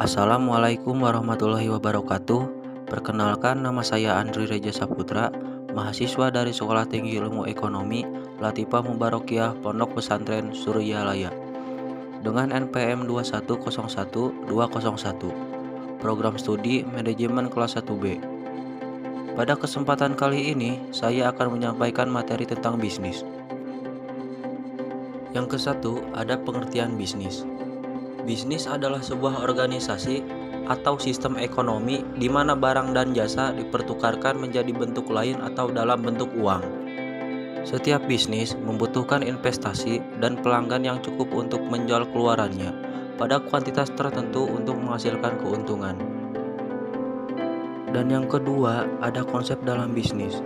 Assalamualaikum warahmatullahi wabarakatuh. Perkenalkan, nama saya Andri Reja Saputra, mahasiswa dari Sekolah Tinggi Ilmu Ekonomi Latifah Mubarakiyah Pondok Pesantren Suryalaya dengan NPM 2101201, Program Studi Manajemen Kelas 1B. Pada kesempatan kali ini, saya akan menyampaikan materi tentang bisnis. Yang ke-1 ada pengertian bisnis. Bisnis adalah sebuah organisasi atau sistem ekonomi di mana barang dan jasa dipertukarkan menjadi bentuk lain atau dalam bentuk uang. Setiap bisnis membutuhkan investasi dan pelanggan yang cukup untuk menjual keluarannya pada kuantitas tertentu untuk menghasilkan keuntungan. Dan yang kedua, ada konsep dalam bisnis.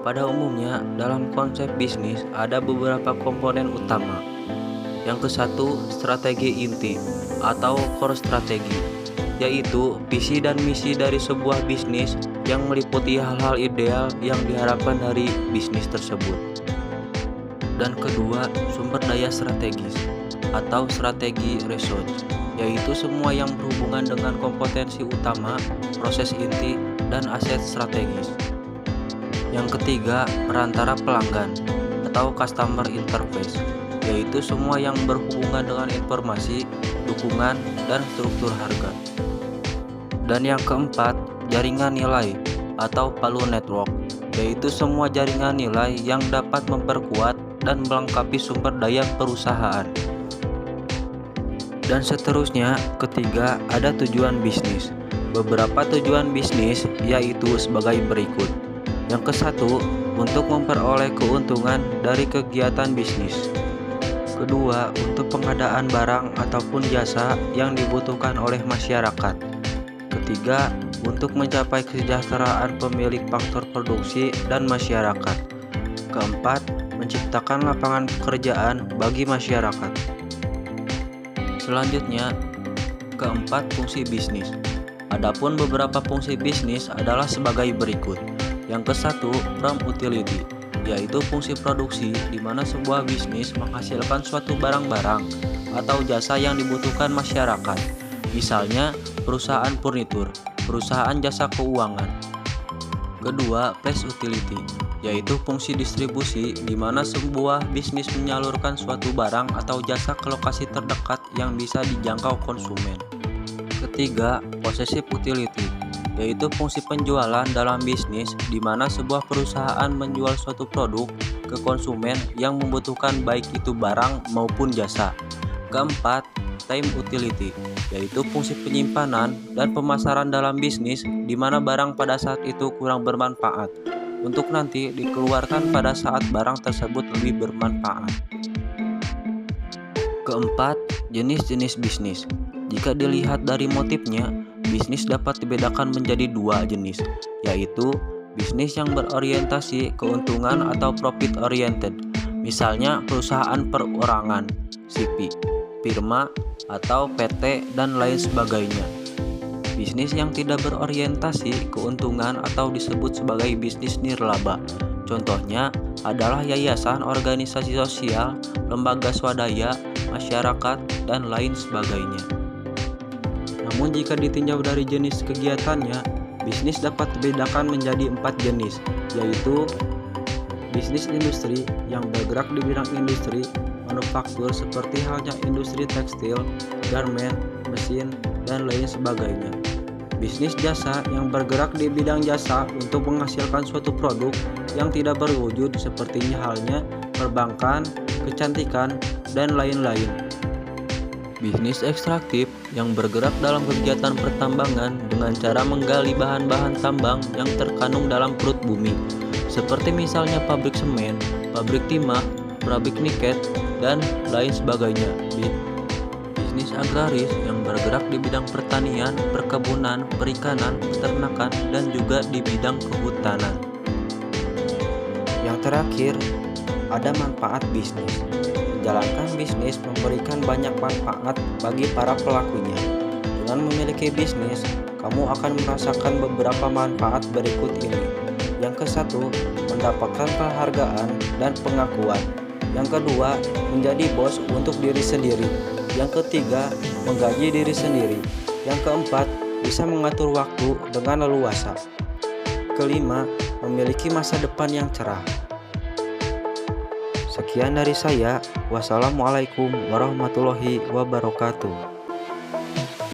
Pada umumnya, dalam konsep bisnis ada beberapa komponen utama. Yang ke-1, strategi inti atau core strategi, yaitu visi dan misi dari sebuah bisnis yang meliputi hal-hal ideal yang diharapkan dari bisnis tersebut. Dan kedua, sumber daya strategis atau strategi research, yaitu semua yang berhubungan dengan kompetensi utama, proses inti, dan aset strategis. Yang ketiga, perantara pelanggan atau customer interface, yaitu semua yang berhubungan dengan informasi, dukungan, dan struktur harga. Dan yang keempat, jaringan nilai atau value network, yaitu semua jaringan nilai yang dapat memperkuat dan melengkapi sumber daya perusahaan. Dan seterusnya, ketiga, ada tujuan bisnis. Beberapa tujuan bisnis yaitu sebagai berikut. Yang ke-1, untuk memperoleh keuntungan dari kegiatan bisnis. Kedua, untuk pengadaan barang ataupun jasa yang dibutuhkan oleh masyarakat. Ketiga, untuk mencapai kesejahteraan pemilik faktor produksi dan masyarakat. Keempat, menciptakan lapangan pekerjaan bagi masyarakat. Selanjutnya, keempat, fungsi bisnis. Adapun beberapa fungsi bisnis adalah sebagai berikut. Yang ke-1, from utility, yaitu fungsi produksi di mana sebuah bisnis menghasilkan suatu barang-barang atau jasa yang dibutuhkan masyarakat. Misalnya, perusahaan furnitur, perusahaan jasa keuangan. Kedua, place utility, yaitu fungsi distribusi di mana sebuah bisnis menyalurkan suatu barang atau jasa ke lokasi terdekat yang bisa dijangkau konsumen. Ketiga, possessive utility, yaitu fungsi penjualan dalam bisnis di mana sebuah perusahaan menjual suatu produk ke konsumen yang membutuhkan baik itu barang maupun jasa. Keempat, time utility, yaitu fungsi penyimpanan dan pemasaran dalam bisnis di mana barang pada saat itu kurang bermanfaat untuk nanti dikeluarkan pada saat barang tersebut lebih bermanfaat. Keempat, jenis-jenis bisnis. Jika dilihat dari motifnya, bisnis dapat dibedakan menjadi dua jenis, yaitu bisnis yang berorientasi keuntungan atau profit oriented, misalnya perusahaan perorangan, CP, firma, atau PT, dan lain sebagainya. Bisnis yang tidak berorientasi keuntungan atau disebut sebagai bisnis nirlaba. Contohnya adalah yayasan, organisasi sosial, lembaga swadaya, masyarakat, dan lain sebagainya. Namun jika ditinjau dari jenis kegiatannya, bisnis dapat dibedakan menjadi 4 jenis, yaitu bisnis industri yang bergerak di bidang industri, manufaktur seperti halnya industri tekstil, garment, mesin, dan lain sebagainya. Bisnis jasa yang bergerak di bidang jasa untuk menghasilkan suatu produk yang tidak berwujud sepertinya halnya perbankan, kecantikan, dan lain-lain. Bisnis ekstraktif yang bergerak dalam kegiatan pertambangan dengan cara menggali bahan-bahan tambang yang terkandung dalam perut bumi, seperti misalnya pabrik semen, pabrik timah, pabrik nikel, dan lain sebagainya. Bisnis agraris yang bergerak di bidang pertanian, perkebunan, perikanan, peternakan, dan juga di bidang kehutanan. Yang terakhir, ada manfaat bisnis. Menjalankan bisnis memberikan banyak manfaat bagi para pelakunya. Dengan memiliki bisnis, kamu akan merasakan beberapa manfaat berikut ini. Yang ke-1, mendapatkan penghargaan dan pengakuan. Yang kedua, menjadi bos untuk diri sendiri. Yang ketiga, menggaji diri sendiri. Yang keempat, bisa mengatur waktu dengan leluasa. Kelima, memiliki masa depan yang cerah. Sekian dari saya. Wassalamualaikum warahmatullahi wabarakatuh.